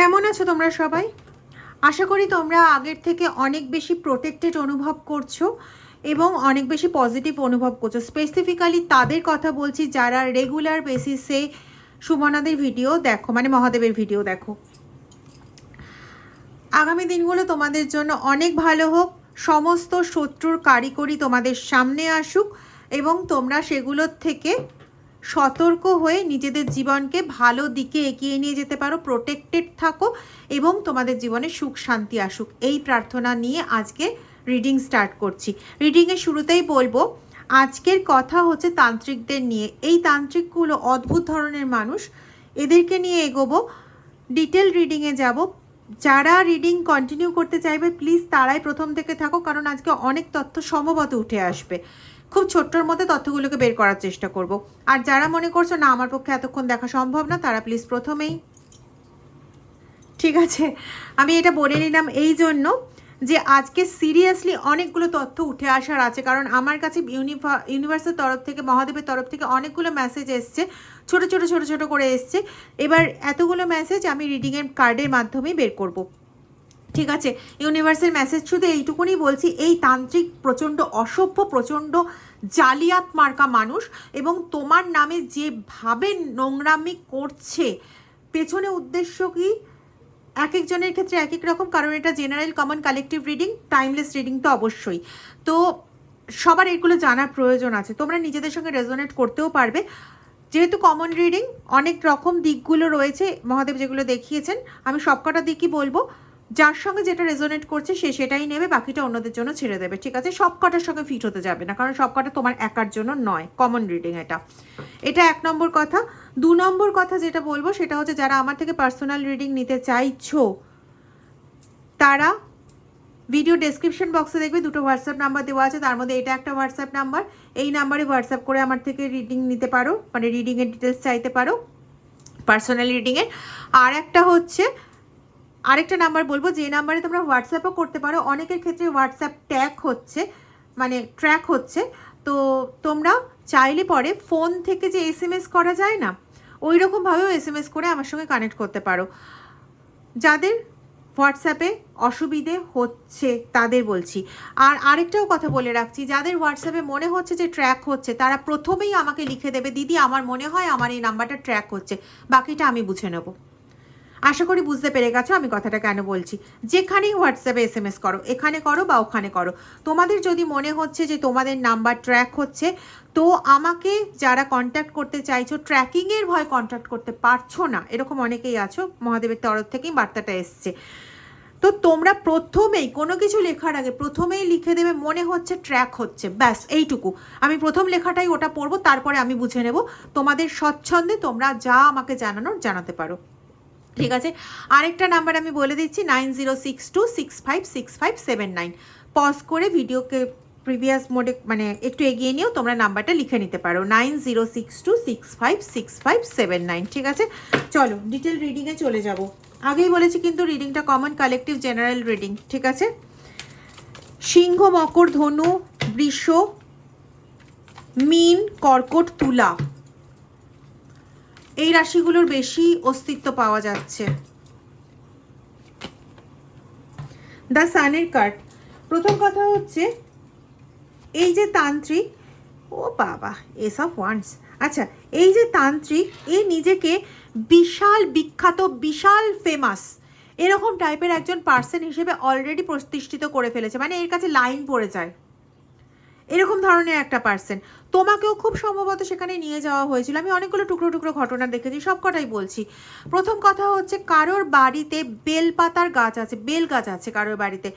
কেমন আছো তোমরা সবাই? আশা করি তোমরা আগের থেকে অনেক বেশি প্রোটেক্টেড অনুভব করছো এবং অনেক বেশি পজিটিভ অনুভব করছো। স্পেসিফিক্যালি তাদের কথা বলছি যারা রেগুলার বেসিসে সুমনাদের ভিডিও দেখো, মানে মহাদেবের ভিডিও দেখো। আগামী দিনগুলো তোমাদের জন্য অনেক ভালো হোক, সমস্ত শত্রুর কারিগরি তোমাদের সামনে আসুক এবং তোমরা সেগুলোর থেকে সতর্ক হয়ে নিজেদের জীবনকে ভালো দিকে এগিয়ে নিয়ে যেতে পারো, প্রোটেক্টেড থাকো এবং তোমাদের জীবনে সুখ শান্তি আসুক, এই প্রার্থনা নিয়ে আজকে রিডিং স্টার্ট করছি। রিডিংয়ের শুরুতেই বলবো আজকের কথা হচ্ছে তান্ত্রিকদের নিয়ে। এই তান্ত্রিকগুলো অদ্ভুত ধরনের মানুষ, এদেরকে নিয়ে এগোবো, ডিটেল রিডিংয়ে যাব। যারা রিডিং কন্টিনিউ করতে চাইবে প্লিজ তারাই প্রথম থেকে থাকো, কারণ আজকে অনেক তথ্য সম্ভবত উঠে আসবে। খুব ছোট্টর মধ্যে তথ্যগুলোকে বের করার চেষ্টা করব। আর যারা মনে করছো না আমার পক্ষে এতক্ষণ দেখা সম্ভব না, তারা প্লিজ প্রথমেই, ঠিক আছে, আমি এটা বলে নিলাম এই জন্য যে আজকে সিরিয়াসলি অনেকগুলো তথ্য উঠে আসার আছে, কারণ আমার কাছে ইউনিভার্সের তরফ থেকে, মহাদেবের তরফ থেকে অনেকগুলো মেসেজ এসছে, ছোট ছোট ছোট ছোট করে এসছে। এবার এতগুলো মেসেজ আমি রিডিংয়ের কার্ডের মাধ্যমেই বের করব, ঠিক আছে। ইউনিভার্সের মেসেজ শুধু এইটুকুনি বলছি, এই তান্ত্রিক প্রচণ্ড অসভ্য, প্রচণ্ড জালিয়াত মার্কা মানুষ এবং তোমার নামে যেভাবে নোংরামি করছে, পেছনে উদ্দেশ্য কি এক একজনের ক্ষেত্রে এক এক রকম, কারণ এটা general common collective reading, timeless reading তো অবশ্যই। তো সবার এগুলো জানার প্রয়োজন আছে, তোমরা নিজেদের সঙ্গে রেজোনেট করতেও পারবে। যেহেতু কমন রিডিং, অনেক রকম দিকগুলো রয়েছে মহাদেব যেগুলো দেখিয়েছেন, আমি সবকটা দিকই বলবো। যার সঙ্গে যেটা রেজোনেট করছে সে সেটাই নেবে, বাকিটা অন্যদের জন্য ছেড়ে দেবে, ঠিক আছে। সব কটার সঙ্গে ফিট হতে যাবে না, কারণ সব কটা তোমার একার জন্য নয়। কমন রিডিং এটা এক নম্বর কথা। দু নম্বর কথা যেটা বলবো সেটা হচ্ছে, যারা আমার থেকে পার্সোনাল রিডিং নিতে চাইছো তারা ভিডিও ডেসক্রিপশন বক্সে দেখবে দুটো হোয়াটসঅ্যাপ নাম্বার দেওয়া আছে, তার মধ্যে এটা একটা হোয়াটসঅ্যাপ নাম্বার, এই নাম্বারে হোয়াটসঅ্যাপ করে আমার থেকে রিডিং নিতে পারো, মানে রিডিংয়ের ডিটেলস চাইতে পারো পার্সোনাল রিডিংয়ের। আর একটা হচ্ছে আরেকটা নাম্বার বলবো, যে নাম্বারে তোমরা হোয়াটসঅ্যাপও করতে পারো। অনেকের ক্ষেত্রে হোয়াটসঅ্যাপ ট্র্যাক হচ্ছে, তো তোমরা চাইলে পরে ফোন থেকে যে SMS করা যায় না, ওই রকমভাবেও SMS করে আমার সঙ্গে কানেক্ট করতে পারো। যাদের হোয়াটসঅ্যাপে অসুবিধে হচ্ছে তাদের বলছি। আর আরেকটাও কথা বলে রাখছি, যাদের হোয়াটসঅ্যাপে মনে হচ্ছে যে ট্র্যাক হচ্ছে, তারা প্রথমেই আমাকে লিখে দেবে, দিদি আমার মনে হয় আমার এই নাম্বারটা ট্র্যাক হচ্ছে, বাকিটা আমি বুঝে নেব। আশা করি বুঝতে পেরে গেছো আমি কথাটা কেন বলছি। যেখানেই হোয়াটসঅ্যাপে SMS করো, এখানে করো বা ওখানে করো, তোমাদের যদি মনে হচ্ছে যে তোমাদের নাম্বার ট্র্যাক হচ্ছে, তো আমাকে যারা কন্ট্যাক্ট করতে চাইছো, ট্র্যাকিংয়ের ভয় কন্ট্যাক্ট করতে পারছো না, এরকম অনেকেই আছো, মহাদেবের তরফ থেকেই বার্তাটা এসছে, তো তোমরা প্রথমেই কোনো কিছু লেখার আগে প্রথমেই লিখে দেবে মনে হচ্ছে ট্র্যাক হচ্ছে, ব্যাস এইটুকু। আমি প্রথম লেখাটাই ওটা পড়বো, তারপরে আমি বুঝে নেব। তোমাদের স্বচ্ছন্দে তোমরা যা আমাকে জানানোর জানাতে পারো, ঠিক আছে। আরেকটা নাম্বার আমি বলে দিচ্ছি, 9062656579। পজ করে ভিডিওকে প্রিভিয়াস মোডে মানে একটু এগিয়ে নিয়েও তোমরা নাম্বারটা লিখে নিতে পারো, 9062656579, ঠিক আছে। চলো ডিটেল রিডিংয়ে চলে যাব। আগেই বলেছি কিন্তু রিডিংটা কমন কালেকটিভ জেনারেল রিডিং, ঠিক আছে। সিংহ, মকর, ধনু, বৃষ, মীন, কর্কট, তুলা, এই রাশিগুলোর বেশি অস্তিত্ব পাওয়া যাচ্ছে। দ্য সানের কার্ড। প্রথম কথা হচ্ছে, এই যে তান্ত্রিক, ও বাবা, এস অফ ওয়ান্ডস, আচ্ছা, এই যে তান্ত্রিক, এ নিজেকে বিশাল বিখ্যাত, বিশাল ফেমাস এরকম টাইপের একজন পার্সন হিসেবে অলরেডি প্রতিষ্ঠিত করে ফেলেছে, মানে এর কাছে লাইন পড়ে যায়, এরকম ধরনের একটা পার্সন। তোমাকেও খুব সম্ভবত সেখানে নিয়ে যাওয়া হয়েছিল। আমি অনেকগুলো টুকরো টুকরো ঘটনা দেখেছি, সব কটাই বলছি। প্রথম কথা হচ্ছে, কারোর বাড়িতে বেলপাতার গাছ আছে, বেল গাছ আছে কারোর বাড়িতে,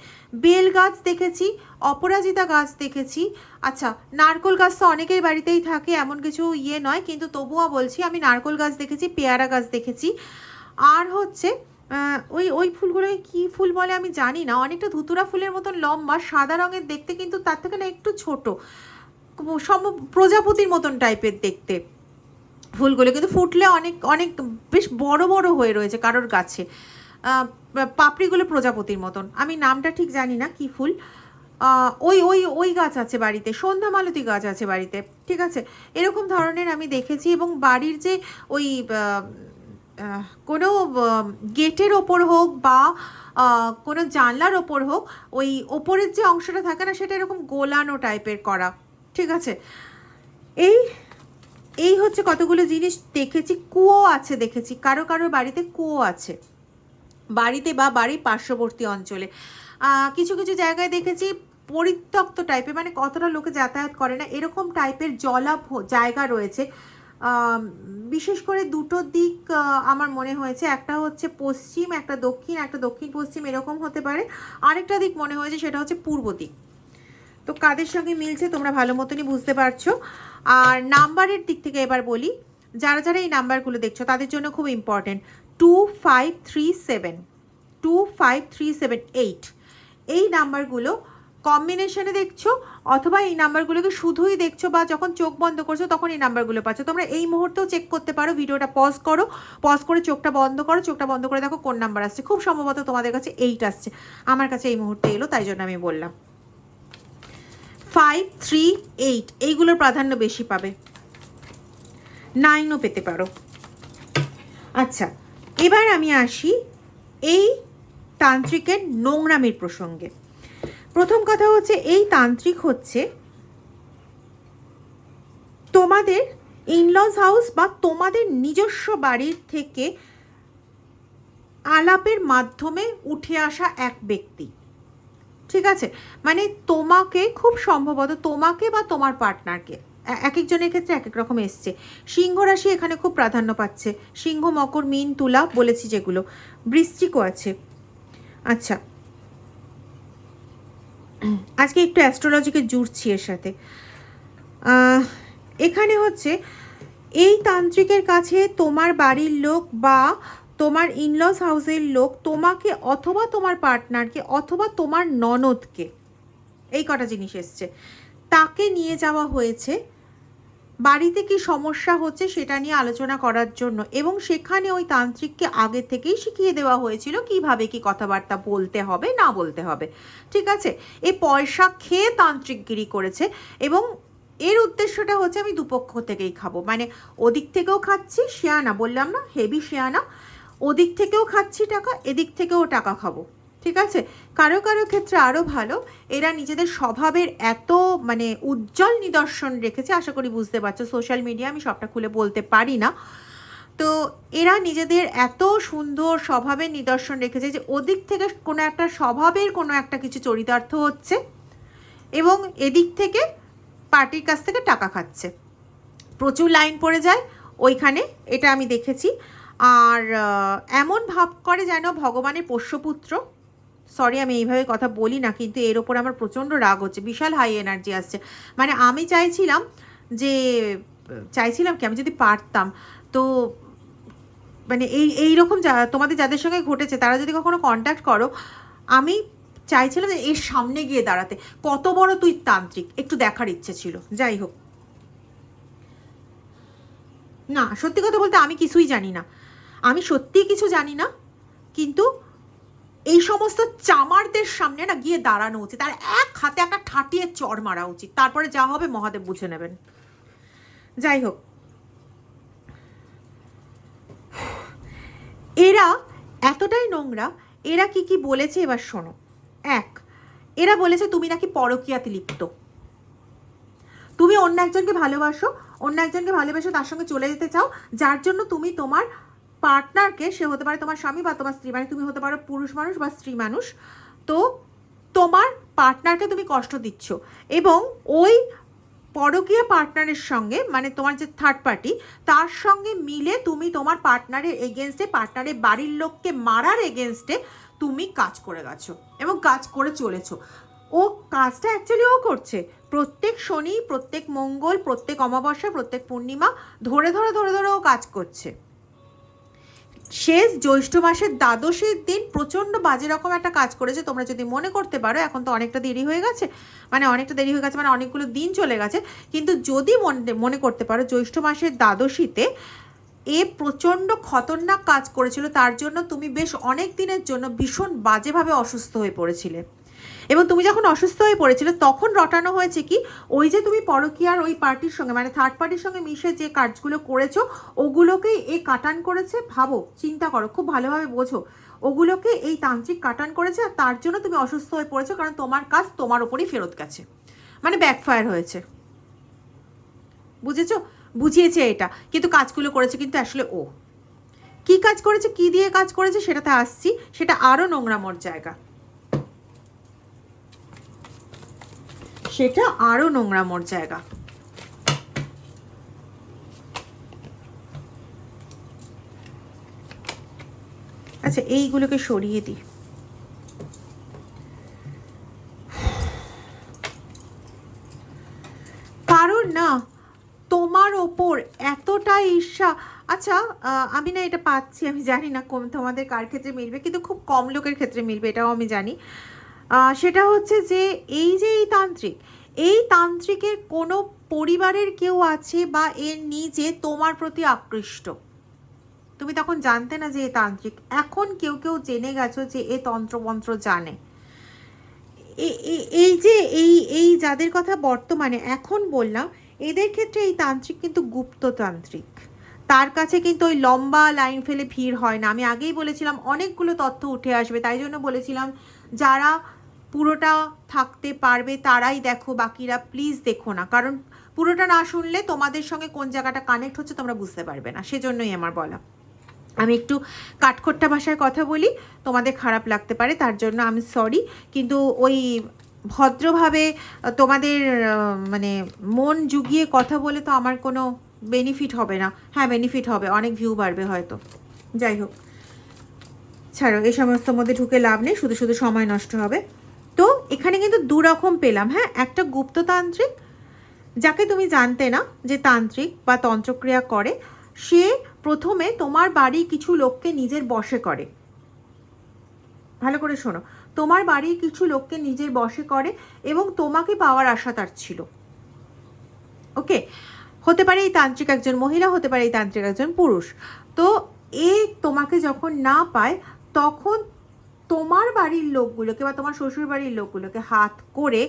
বেল গাছ দেখেছি, অপরাজিতা গাছ দেখেছি। আচ্ছা, নারকোল গাছ তো অনেকের বাড়িতেই থাকে, এমন কিছু নয়, কিন্তু তবুও বলছি, আমি নারকোল গাছ দেখেছি, পেয়ারা গাছ দেখেছি। আর হচ্ছে ওই ওই ফুলগুলোকে কী ফুল বলে আমি জানি না, অনেকটা ধুতুরা ফুলের মতন লম্বা, সাদা রঙের দেখতে, কিন্তু তার থেকে না একটু ছোট, প্রজাপতির মতন টাইপের দেখতে ফুলগুলো, কিন্তু ফুটলে অনেক অনেক বেশ বড় বড় হয়ে রয়েছে কারোর গাছে, পাপড়িগুলো প্রজাপতির মতন, আমি নামটা ঠিক জানি না কি ফুল। ওই ওই ওই গাছ আছে বাড়িতে, সন্ধ্যা মালতী গাছ আছে বাড়িতে, ঠিক আছে। এরকম ধরনের আমি দেখেছি। এবং বাড়ির যে ওই কোনো গেটের ওপর হোক বা কোনো জানলার ওপর হোক, ওই ওপরের যে অংশটা থাকে না সেটা এরকম গোলানো টাইপের করা। ঠিক আছে, এই এই হচ্ছে কতগুলো জিনিস দেখেছি। কুয়ো আছে দেখেছি, কারো কারোর বাড়িতে কুয়ো আছে, বাড়িতে বা বাড়ির পার্শ্ববর্তী অঞ্চলে। কিছু কিছু জায়গায় দেখেছি পরিত্যক্ত টাইপের, মানে কতটা লোকে যাতায়াত করে না এরকম টাইপের জায়গা রয়েছে। বিশেষ করে দুটো দিক আমার মনে হয়েছে, একটা হচ্ছে পশ্চিম, একটা দক্ষিণ, একটা দক্ষিণ পশ্চিম এরকম হতে পারে। আরেকটা দিক মনে হয়েছে সেটা হচ্ছে পূর্ব দিক। তো কাদের সঙ্গে মিলছে তোমরা ভালো মতনই বুঝতে পারছো। আর নাম্বারের দিক থেকে এবার বলি, যারা যারা এই নাম্বারগুলো দেখছো তাদের জন্য খুব ইম্পর্টেন্ট। 2537, 25378 এই নাম্বারগুলো কম্বিনেশনে দেখছো, অথবা এই নাম্বারগুলোকে শুধুই দেখছো বা যখন চোখ বন্ধ করছো তখন এই নাম্বারগুলো পাচ্ছ। তোমরা এই মুহূর্তেও চেক করতে পারো, ভিডিওটা পজ করো, পজ করে চোখটা বন্ধ করো, চোখটা বন্ধ করে দেখো কোন নাম্বার আসছে। খুব সম্ভবত তোমাদের কাছে 8 আসছে, আমার কাছে এই মুহূর্তে এলো, তাই জন্য আমি বললাম 538 এইগুলোর প্রাধান্য বেশি পাবে, 9ও পেতে পারো। আচ্ছা, এবার আমি আসি এই তান্ত্রিকের নোংরামির প্রসঙ্গে। প্রথম কথা হচ্ছে, এই তান্ত্রিক হচ্ছে তোমাদের ইনলস হাউস বা তোমাদের নিজস্ব বাড়ির থেকে আলাপের মাধ্যমে উঠে আসা এক ব্যক্তি। ঠিক আছে, মানে তোমাকে খুব সম্ভবত তোমাকে বা তোমার পার্টনারকে, এক একজনের ক্ষেত্রে এক এক রকম এসছে। সিংহ রাশি এখানে খুব প্রাধান্য পাচ্ছে, সিংহ, মকর, মীন, তুলা বলেছি যেগুলো, বৃশ্চিকও আছে। আচ্ছা, আজকে একটু অ্যাস্ট্রোলজিকে জুড়ছি এর সাথে। এখানে হচ্ছে এই তান্ত্রিকের কাছে তোমার বাড়ির লোক বা তোমার ইনলস হাউসের লোক তোমাকে অথবা তোমার পার্টনারকে অথবা তোমার ননদকে, এই কটা জিনিস এসছে, তাকে নিয়ে যাওয়া হয়েছে বাড়িতে কি সমস্যা হচ্ছে সেটা নিয়ে আলোচনা করার জন্য। এবং সেখানে ওই তান্ত্রিককে আগে থেকেই শিখিয়ে দেওয়া হয়েছিল কিভাবে কি কথাবার্তা বলতে হবে না বলতে হবে। ঠিক আছে, এই পয়সা খেয়ে তান্ত্রিকগিরি করেছে এবং এর উদ্দেশ্যটা হচ্ছে আমি দুপক্ষ থেকেই খাবো, মানে ওদিক থেকেও খাচ্ছি, শেয়ানা বললাম না, হেভি শেয়ানা, ওদিক থেকেও খাচ্ছি টাকা, এদিক থেকেও টাকা খাবো। ঠিক আছে, কারো কারো ক্ষেত্রে আরও ভালো, এরা নিজেদের স্বভাবের এত মানে উজ্জ্বল নিদর্শন রেখেছে, আশা করি বুঝতে পারছো। সোশ্যাল মিডিয়া আমি সবটা খুলে বলতে পারি না, তো এরা নিজেদের এত সুন্দর স্বভাবের নিদর্শন রেখেছে যে ওদিক থেকে কোনো একটা স্বভাবের কোনো একটা কিছু চরিতার্থ হচ্ছে এবং এদিক থেকে পার্টির কাছ থেকে টাকা খাচ্ছে, প্রচুর লাইন পড়ে যায় ওইখানে, এটা আমি দেখেছি। আর এমন ভাব করে যেন ভগবানের পোষ্যপুত্র, সরি আমি এইভাবে কথা বলি না, কিন্তু এর ওপর আমার প্রচণ্ড রাগ হচ্ছে, বিশাল হাই এনার্জি আসছে। মানে আমি চাইছিলাম কি আমি যদি পারতাম, তো মানে এইরকম তোমাদের যাদের সঙ্গে ঘটেছে তারা যদি কখনো কন্ট্যাক্ট করো, আমি চাইছিলাম এর সামনে গিয়ে দাঁড়াতে, কত বড় তুই তান্ত্রিক একটু দেখার ইচ্ছে ছিল। যাই হোক, না সত্যি কথা বলতে আমি কিছুই জানি না, আমি সত্যিই কিছু জানি না, কিন্তু এই সমস্ত চামারদের সামনে না গিয়ে দাঁড়ানো উচিত, আর এক হাতে একটা ঠাটিয়ে চড় মারা উচিত, তারপরে যা হবে মহাদেব বুঝে নেবেন। যাই হোক, এরা এতটাই নোংরা, এরা কি কি বলেছে এবার শোনো। এরা বলেছে তুমি নাকি পরকীয়াতে লিপ্ত, তুমি অন্য একজনকে ভালোবাসো, তার সঙ্গে চলে যেতে চাও, যার জন্য তুমি তোমার পার্টনারকে, সে হতে পারে তোমার স্বামী বা তোমার স্ত্রী, মানে তুমি হতে পারো পুরুষ মানুষ বা স্ত্রী মানুষ, তো তোমার পার্টনারকে তুমি কষ্ট দিচ্ছ এবং ওই পরকীয়া পার্টনারের সঙ্গে, মানে তোমার যে থার্ড পার্টি, তার সঙ্গে মিলে তুমি তোমার পার্টনারের এগেনস্টে, পার্টনারের বাড়ির লোককে মারার এগেনস্টে তুমি কাজ করে গেছো এবং কাজ করে চলেছো। ও কাজটা অ্যাকচুয়ালি ও করছে প্রত্যেক শনি, প্রত্যেক মঙ্গল, প্রত্যেক অমাবস্যা, প্রত্যেক পূর্ণিমা ধরে ধরে ধরে ধরে ও কাজ করছে। শেষ জ্যৈষ্ঠ মাসের দ্বাদশীর দিন প্রচণ্ড বাজে রকম একটা কাজ করেছে। তোমরা যদি মনে করতে পারো, এখন তো অনেকটা দেরি হয়ে গেছে, মানে অনেকগুলো দিন চলে গেছে, কিন্তু যদি মনে করতে পারো জ্যৈষ্ঠ মাসের দ্বাদশীতে এ প্রচণ্ড খতরনাক কাজ করেছিল, তার জন্য তুমি বেশ অনেক দিনের জন্য ভীষণ বাজেভাবে অসুস্থ হয়ে পড়েছিলে এবং তুমি যখন অসুস্থ হয়ে পড়েছিলে তখন রটানো হয়েছে কি, ওই যে তুমি পরকীয়ার ওই পার্টির সঙ্গে মানে থার্ড পার্টির সঙ্গে মিশে যে কাজগুলো করেছো ওগুলোকেই এ কাটান করেছে। ভাবো, চিন্তা করো, খুব ভালোভাবে বোঝো, ওগুলোকে এই তান্ত্রিক কাটান করেছে আর তার জন্য তুমি অসুস্থ হয়ে পড়েছো, কারণ তোমার কাজ তোমার ওপরই ফেরত গেছে, মানে ব্যাকফায়ার হয়েছে। বুঝেছো? বুঝিয়েছে এটা, কিন্তু কাজগুলো করেছে কিন্তু আসলে ও কি কাজ করেছে, কি দিয়ে কাজ করেছে সেটাতে আসছি, সেটা আরো নোংরামোর জায়গা, সেটা আরো নোংরামোর জায়গা। আচ্ছা, এইগুলোকে সরিয়ে দিই। কারণ না তোমার ওপর এতটা ঈর্ষা। আচ্ছা, আমি না এটা পাচ্ছি, আমি জানি না তোমাদের কার ক্ষেত্রে মিলবে, কিন্তু খুব কম লোকের ক্ষেত্রে মিলবে, এটাও আমি জানি। সেটা হচ্ছে যে এই যে এই তান্ত্রিকের কোনো পরিবারের কেউ আছে বা এর নিজে তোমার প্রতি আকৃষ্ট। তুমি তখন জানতে না যে এ তান্ত্রিক, এখন কেউ কেউ জেনে গেছো যে এ তন্ত্রমন্ত্র জানে। এই যে এই যাদের কথা বর্তমানে এখন বললাম, এদের ক্ষেত্রে এই তান্ত্রিক কিন্তু গুপ্ততান্ত্রিক। তার কাছে কিন্তু ওই লম্বা লাইন ফেলে ভিড় হয় না। আমি আগেই বলেছিলাম অনেকগুলো তথ্য উঠে আসবে, তাই জন্য বলেছিলাম যারা পুরোটা থাকতে পারবে তারাই দেখো, বাকিরা প্লিজ দেখো না, কারণ পুরোটা না শুনলে তোমাদের সঙ্গে কোন জায়গাটা কানেক্ট হচ্ছে তোমরা বুঝতে পারবে না, সেজন্যই আমার বলা। আমি একটু কাঠখোট্টা ভাষায় কথা বলি, তোমাদের খারাপ লাগতে পারে, তার জন্য আমি সরি, কিন্তু ওই ভদ্রভাবে তোমাদের মানে মন জুগিয়ে কথা বলে তো আমার কোনো বেনিফিট হবে না। হ্যাঁ, বেনিফিট হবে, অনেক ভিউ বাড়বে হয়তো, যাই হোক ছাড়ো, এই সমস্ত মধ্যে ঢুকে লাভ নেই, শুধু শুধু সময় নষ্ট হবে। তো এখানে কিন্তু দুরকম পেলাম। হ্যাঁ, একটা গুপ্ততান্ত্রিক যাকে তুমি জানতে না যে তান্ত্রিক বা তন্ত্রক্রিয়া করে, সে প্রথমে তোমার বাড়ির কিছু লোককে নিজের বশে করে। ভালো করে শোনো, তোমার বাড়ির কিছু লোককে নিজের বশে করে এবং তোমাকে পাওয়ার আশা তার ছিল। ওকে, হতে পারে এই তান্ত্রিক একজন মহিলা, হতে পারে এই তান্ত্রিক একজন পুরুষ। তো এ তোমাকে যখন না পায় তখন তোমার বাড়ির লোকগুলোকে বা তোমার শ্বশুর বাড়ির লোকগুলোকে হাত করে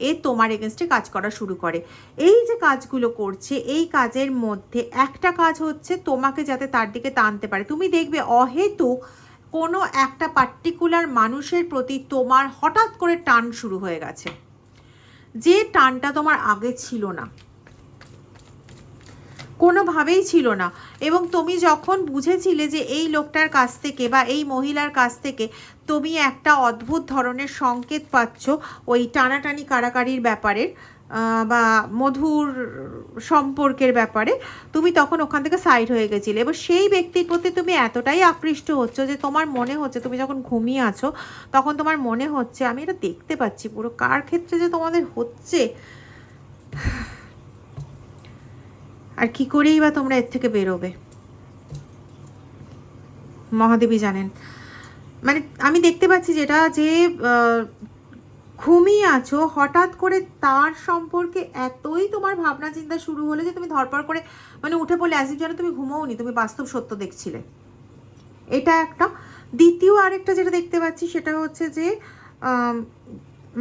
এ তোমার এগেনস্টে কাজ করা শুরু করে। এই যে কাজগুলো করছে, এই কাজের মধ্যে একটা কাজ হচ্ছে তোমাকে যাতে তার দিকে টানতে পারে। তুমি দেখবে অহেতুক কোনো একটা পার্টিকুলার মানুষের প্রতি তোমার হঠাৎ করে টান শুরু হয়ে গেছে, যে টানটা তোমার আগে ছিল না, কোনোভাবেই ছিল না। এবং তুমি যখন বুঝেছিলে যে এই লোকটার কাছ থেকে বা এই মহিলার কাছ থেকে তুমি একটা অদ্ভুত ধরনের সংকেত পাচ্ছ ওই টানাটানি কাড়াকাড়ির ব্যাপারে বা মধুর সম্পর্কের ব্যাপারে, তুমি তখন ওখান থেকে সাইড হয়ে গেছিলে। এবার সেই ব্যক্তির প্রতি তুমি এতটাই আকৃষ্ট হচ্ছ যে তোমার মনে হচ্ছে, তুমি যখন ঘুমিয়ে আছো তখন তোমার মনে হচ্ছে, আমি এটা দেখতে পাচ্ছি পুরো কার ক্ষেত্রে যে তোমাদের হচ্ছে, আর কি করেই বা তোমরা এর থেকে বেরোবে মহাদেবী জানেন। মানে আমি দেখতে পাচ্ছি যেটা যে ঘুমিয়ে আছো, হঠাৎ করে তার সম্পর্কে এতই তোমার ভাবনা চিন্তা শুরু হলো যে তুমি ধরপড় করে মানে উঠে পড়লে, অ্যাজ ইফ যেন তুমি ঘুমোওনি, তুমি বাস্তব সত্য দেখছিলে। এটা একটা। দ্বিতীয় আরেকটা যেটা দেখতে পাচ্ছি সেটা হচ্ছে যে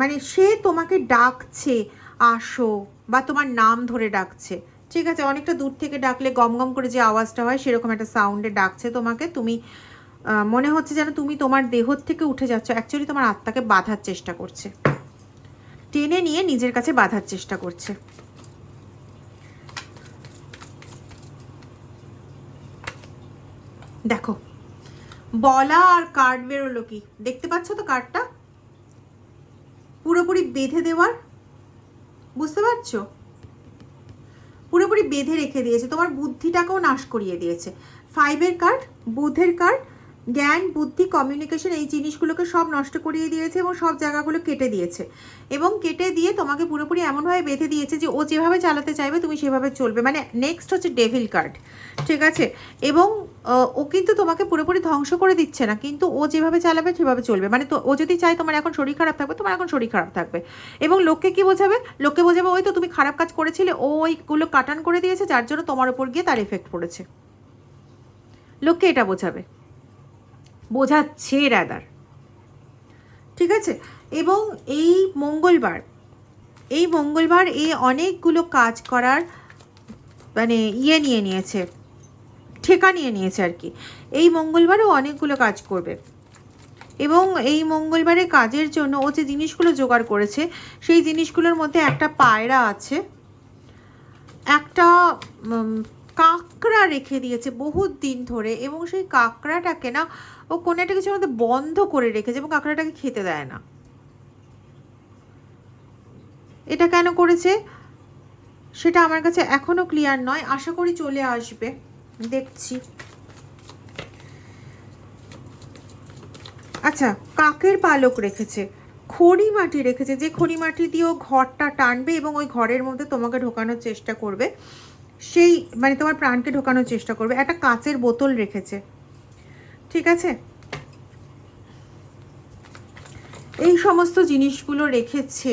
মানে সে তোমাকে ডাকছে আসো, বা তোমার নাম ধরে ডাকছে। ঠিক আছে, অনেকটা দূর থেকে ডাকলে গম গম করে যে আওয়াজটা হয় সেরকম একটা সাউন্ডে ডাকছে তোমাকে। তুমি মনে হচ্ছে যেন তুমি তোমার দেহ থেকে উঠে যাচ্ছ, অ্যাকচুয়ালি তোমার আত্মাকে বাঁধার চেষ্টা করছে, টেনে নিয়ে নিজের কাছে বাঁধার চেষ্টা করছে। দেখো, বলা আর কার্ড বেরোলো কি, দেখতে পাচ্ছ তো কার্ডটা পুরোপুরি বেঁধে দেওয়ার, বুঝতে পারছো? পুরোপুরি বেঁধে রেখে দিয়েছে, তোমার বুদ্ধিটাকেও নাশ করিয়ে দিয়েছে। 5-এর কার্ড, বুধের কার্ড, জ্ঞান বুদ্ধি কমিউনিকেশন এই জিনিসগুলোকে সব নষ্ট করিয়ে দিয়েছে এবং সব জায়গাগুলো কেটে দিয়েছে, এবং কেটে দিয়ে তোমাকে পুরোপুরি এমনভাবে বেঁধে দিয়েছে যে ও যেভাবে চালাতে চাইবে তুমি সেভাবে চলবে। মানে নেক্সট হচ্ছে ডেভিল কার্ড, ঠিক আছে? এবং ও কিন্তু তোমাকে পুরোপুরি ধ্বংস করে দিচ্ছে না, কিন্তু ও যেভাবে চালাবে সেভাবে চলবে। মানে তো ও যদি চায় তোমার এখন শরীর খারাপ থাকবে, তোমার এখন শরীর খারাপ থাকবে। এবং লোককে কি বোঝাবে? লোককে বোঝাবে ওই তো তুমি খারাপ কাজ করেছিলে, ও ওইগুলো কাটান করে দিয়েছে, যার জন্য তোমার উপর গিয়ে তার এফেক্ট পড়েছে। লোককে এটা বোঝাবে, বোঝাচ্ছে রাদার, ঠিক আছে। এবং এই মঙ্গলবার এ অনেকগুলো কাজ করার মানে নিয়ে নিয়েছে, ঠেকা নিয়ে নিয়েছে আর কি। এই মঙ্গলবারও অনেকগুলো কাজ করবে এবং এই মঙ্গলবারে কাজের জন্য ও যে জিনিসগুলো জোগাড় করেছে সেই জিনিসগুলোর মধ্যে একটা পায়রা আছে, একটা কাঁকড়া রেখে দিয়েছে বহুত দিন ধরে, এবং সেই কাঁকড়াটাকে না ও কোনো একটা কিছুর মধ্যে বন্ধ করে রেখেছে এবং কাঁকড়াটাকে খেতে দেয় না। এটা কেন করেছে সেটা আমার কাছে এখনো ক্লিয়ার নয়, আশা করি চলে আসবে, দেখছি। আচ্ছা, কাকের পালক রেখেছে, খড়ি মাটি রেখেছে, যে খড়ি মাটি দিয়েও ঘরটা টানবে এবং ওই ঘরের মধ্যে তোমাকে ঢোকানোর চেষ্টা করবে, সেই মানে তোমার প্রাণকে ঢোকানোর চেষ্টা করবে। একটা কাঁচের বোতল রেখেছে, ঠিক আছে। এই সমস্ত জিনিসগুলো রেখেছে।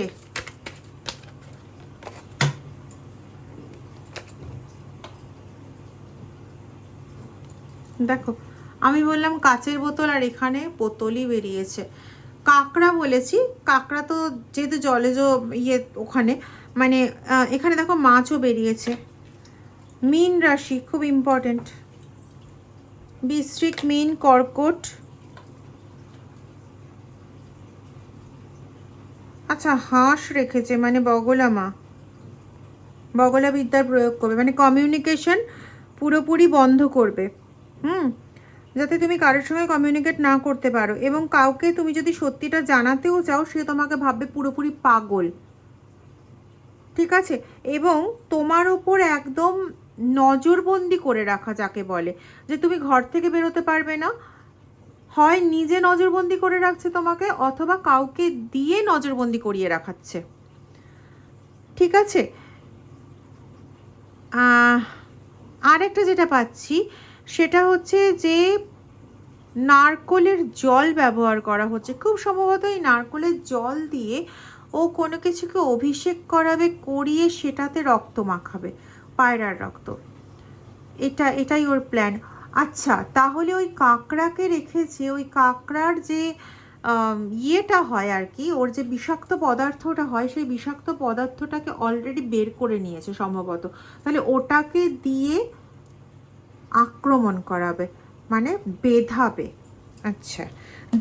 দেখো, আমি বললাম কাঁচের বোতল আর এখানে বোতলই বেরিয়েছে। কাঁকড়া বলেছি, কাঁকড়া তো যেহেতু জলজ ওখানে, মানে এখানে দেখো মাছও বেরিয়েছে। মীন রাশি খুব ইম্পর্টেন্ট, বৃশ্চিক, মীন, কর্কট। আচ্ছা, হাঁস রেখেছে, মানে বগলা বিদ্যার প্রয়োগ করবে, মানে কমিউনিকেশন পুরোপুরি বন্ধ করবে। যাতে তুমি কারোর সঙ্গে কমিউনিকেট না করতে পারো, এবং কাউকে তুমি যদি সত্যিটা জানাতেও চাও সে তোমাকে ভাববে পুরোপুরি পাগল, ঠিক আছে। এবং তোমার ওপর একদম নজরবন্দি করে রাখা, যাকে বলে যে তুমি ঘর থেকে বেরোতে পারবে না, হয় নিজে নজরবন্দি করে রাখছে তোমাকে, অথবা কাউকে দিয়ে নজরবন্দি করিয়ে রাখাচ্ছে, ঠিক আছে। আর একটা যেটা পাচ্ছি সেটা হচ্ছে যে নারকোলের জল ব্যবহার করা হচ্ছে, খুব সম্ভবত এই নারকোলের জল দিয়ে ও কোনো কিছুকে অভিষেক করাবে, করিয়ে সেটাতে রক্ত মাখাবে, পায়রার রক্ত। এটাই ওর প্ল্যান। আচ্ছা, তাহলে ওই কাঁকড়াকে রেখেছে, ওই কাঁকড়ার যে ইয়েটা হয় আর কি, ওর যে বিষাক্ত পদার্থটা হয়, সেই বিষাক্ত পদার্থটাকে অলরেডি বের করে নিয়েছে সম্ভবত, তাহলে ওটাকে দিয়ে আক্রমণ করাবে, মানে বেধাবে। আচ্ছা,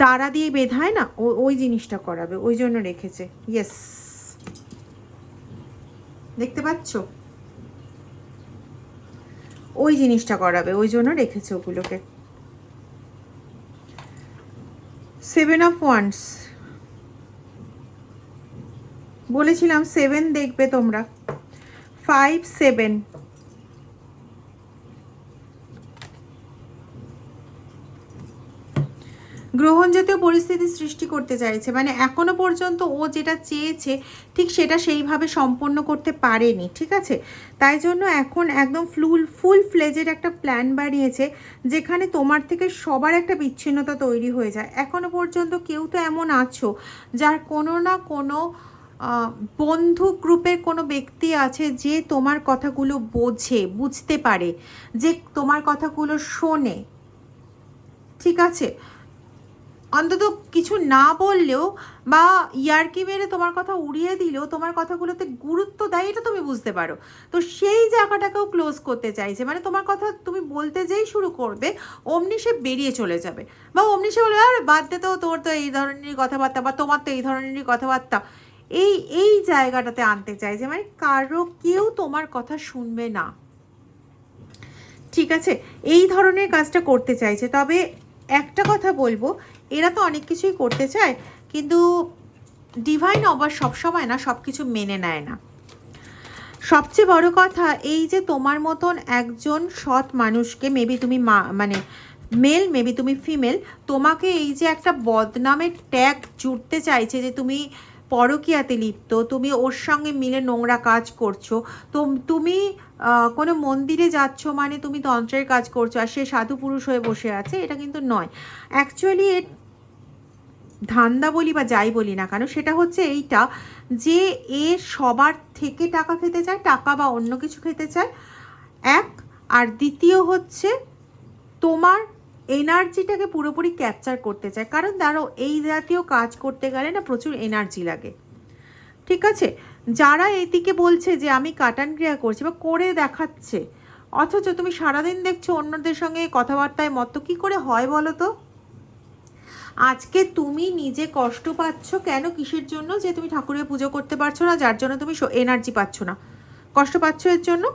দাঁড়া দিয়ে বেধায় না, ওই জিনিসটা করাবে, ওই জন্য রেখেছে। ইয়েস, দেখতে পাচ্ছ, ওই জিনিসটা করাবে, ওই জন্য রেখেছে ওগুলোকে। 7 অফ ওয়ান্ডস বলেছিলাম, 7 দেখবে তোমরা, 5, 7। গ্রহণজাতীয় পরিস্থিতি সৃষ্টি করতে চাইছে, মানে এখনো পর্যন্ত ও যেটা চেয়েছে ঠিক সেটা সেইভাবে সম্পন্ন করতে পারেনি, ঠিক আছে। তাই জন্য এখন একদম ফুল ফ্লেজেড একটা প্ল্যান বানিয়েছে, যেখানে তোমার থেকে সবার একটা বিচ্ছিন্নতা তৈরি হয়ে যায়। এখনো পর্যন্ত কেউ তো এমন আছো যার কোনো না কোনো বন্ধু গ্রুপের কোনো ব্যক্তি আছে যে তোমার কথাগুলো বুঝতে পারে, যে তোমার কথাগুলো শোনে, ঠিক আছে। অন্তত কিছু না বললেও বা ইয়ার্কি মেরে তোমার কথা উড়িয়ে দিলেও তোমার কথাগুলোতে গুরুত্ব দেয়, এটা তুমি বুঝতে পারো। তো সেই জায়গাটাকেও ক্লোজ করতে চাইছে, মানে তোমার কথা তুমি বলতে যেই শুরু করবে অমনি সে বেরিয়ে চলে যাবে, বা অমনি সে বলবে আরে বাদ দে তো, তোর তো এই ধরনেরই কথাবার্তা, বা তোমার তো এই ধরনেরই কথাবার্তা। এই জায়গাটাতে আনতে চাইছে, মানে কেউ তোমার কথা শুনবে না, ঠিক আছে। এই ধরনের কাজটা করতে চাইছে। তবে একটা কথা বলবো, এরা তো অনেক কিছুই করতে চায়, কিন্তু ডিভাইন আবার সবসময় না সব কিছু মেনে নেয় না। সবচেয়ে বড় কথা এই যে তোমার মতন একজন সৎ মানুষকে, মেবি তুমি মানে মেল, মেবি তুমি ফিমেল, তোমাকে এই যে একটা বদনামের ট্যাগ জুড়তে চাইছে যে তুমি পরকীয়াতে লিপ্ত, তুমি ওর সঙ্গে মিলে নোংরা কাজ করছো, তো তুমি কোনো মন্দিরে যাচ্ছ মানে তুমি তন্ত্রের কাজ করছো আর সে সাধু পুরুষ হয়ে বসে আছে, এটা কিন্তু নয়। অ্যাকচুয়ালি এর ধান্দা বলি বা যাই বলি না কেন, সেটা হচ্ছে এইটা যে এ সবার থেকে টাকা খেতে চায়, টাকা বা অন্য কিছু খেতে চায়, এক। আর দ্বিতীয় হচ্ছে তোমার এনার্জিটাকে পুরোপুরি ক্যাপচার করতে চায়, কারণ ধরো এই জাতীয় কাজ করতে গেলে না প্রচুর এনার্জি লাগে, ঠিক আছে? যারা এদিকে বলছে যে আমি কাটান ক্রিয়া করছি বা করে দেখাচ্ছে, অথচ তুমি সারাদিন দেখছো অন্যদের সঙ্গে কথাবার্তায় মত্ত, কী করে হয় বলো তো? আজকে তুমি নিজে কষ্ট পাচ্ছ কেন, কিসের জন্য? যে তুমি ঠাকুরের পুজো করতে পারছো না, যার জন্য তুমি এনার্জি পাচ্ছ না, কষ্ট পাচ্ছ এর জন্য।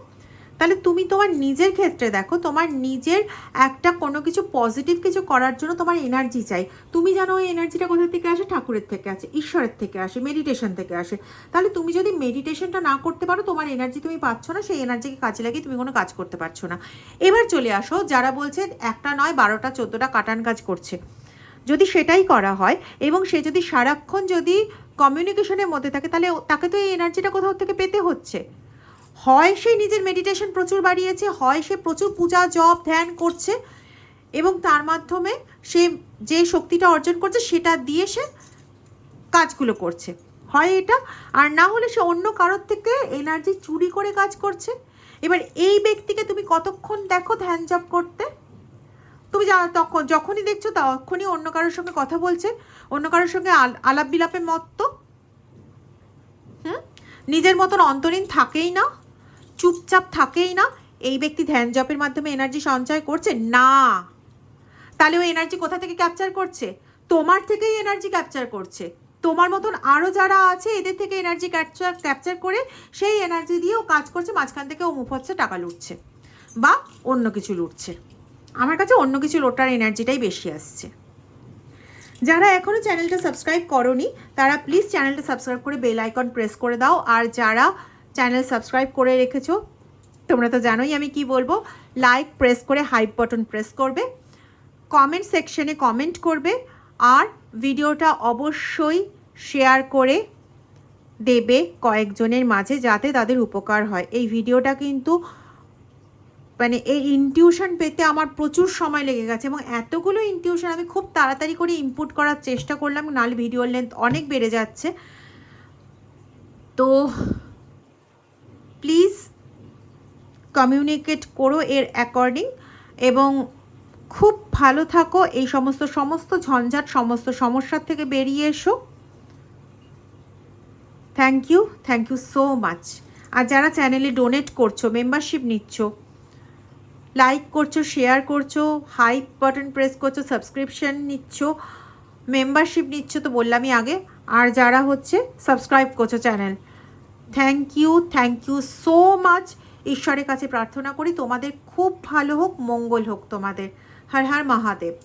তাহলে তুমি তোমার নিজের ক্ষেত্রে দেখো, তোমার নিজের একটা কোনো কিছু পজিটিভ কিছু করার জন্য তোমার এনার্জি চাই। তুমি জানো ওই এনার্জিটা কোথা থেকে আসে? ঠাকুরের থেকে আসে, ঈশ্বরের থেকে আসে, মেডিটেশন থেকে আসে। তাহলে তুমি যদি মেডিটেশনটা না করতে পারো, তোমার এনার্জি তুমি পাচ্ছ না, সেই এনার্জিকে কাজে লাগিয়ে তুমি কোনো কাজ করতে পারছো না। এবার চলে আসো যারা বলছে একটা নয় 12টা 14টা কাটান কাজ করছে। যদি সেটাই করা হয় এবং সে যদি সারাক্ষণ যদি কমিউনিকেশনের মধ্যে থাকে, তাহলে তাকে তো এই এনার্জিটা কোথাও থেকে পেতে হচ্ছে। হয় সে নিজের মেডিটেশন প্রচুর বাড়িয়েছে, হয় সে প্রচুর পূজা জপ ধ্যান করছে এবং তার মাধ্যমে সে যে শক্তিটা অর্জন করছে সেটা দিয়ে সে কাজগুলো করছে, হয় এটা, আর না হলে সে অন্য কারোর থেকে এনার্জি চুরি করে কাজ করছে। এবার এই ব্যক্তিকে তুমি কতক্ষণ দেখো ধ্যান জপ করতে? তুমি তখন যখনই দেখছো তখনই অন্য কারোর সঙ্গে কথা বলছে, অন্য কারোর সঙ্গে আলাপ বিলাপে মত্ত। নিজের মতন অন্তরীণ থাকেই না, চুপচাপ থাকেই না। এই ব্যক্তি ধ্যান জপের মাধ্যমে এনার্জি সঞ্চয় করছে না, তাহলে ওই এনার্জি কোথা থেকে ক্যাপচার করছে? তোমার থেকেই এনার্জি ক্যাপচার করছে। তোমার মতন আরও যারা আছে এদের থেকে এনার্জি ক্যাপচার করে সেই এনার্জি দিয়েও কাজ করছে, মাঝখান থেকে ও মুখ হচ্ছে টাকা লুটছে বা অন্য কিছু লুটছে। আমার কাছে অন্য কিছু লোটার এনার্জিটাই বেশি আসছে। যারা এখনও চ্যানেলটা সাবস্ক্রাইব করোনি তারা প্লিজ চ্যানেলটা সাবস্ক্রাইব করে বেল আইকন প্রেস করে দাও। আর যারা চ্যানেল সাবস্ক্রাইব করে রেখেছো তোমরা তো জানোই আমি কি বলবো, লাইক প্রেস করে হাইপ বাটন প্রেস করবে, কমেন্ট সেকশনে কমেন্ট করবে, আর ভিডিওটা অবশ্যই শেয়ার করে দেবে কয়েকজনের মাঝে যাতে তাদের উপকার হয়। এই ভিডিওটা কিন্তু মানে এই ইনটিউশন পেতে আমার প্রচুর সময় লেগে গেছে এবং এতগুলো ইনটিউশন আমি খুব তাড়াতাড়ি করে ইনপুট করার চেষ্টা করলাম, নাহলে ভিডিওর লেন্থ অনেক বেড়ে যাচ্ছে। তো প্লিজ কমিউনিকেট করো এর অ্যাকর্ডিং এবং খুব ভালো থাকো, এই সমস্ত ঝঞ্ঝাট সমস্ত সমস্যার থেকে বেরিয়ে এসো। Thank you so much. আর যারা চ্যানেলে ডোনেট করছো, মেম্বারশিপ নিচ্ছ, লাইক করছো, শেয়ার করছো, হাইপ বাটন প্রেস করছো, সাবস্ক্রিপশন নিচ্ছ, মেম্বারশিপ নিচ্ছ তো বললামই আগে, আর যারা হচ্ছে সাবস্ক্রাইব করছো channel, thank you so much. ঈশ্বরের কাছে প্রার্থনা করি তোমাদের খুব ভালো হোক, মঙ্গল হোক তোমাদের। হর হর মহাদেব।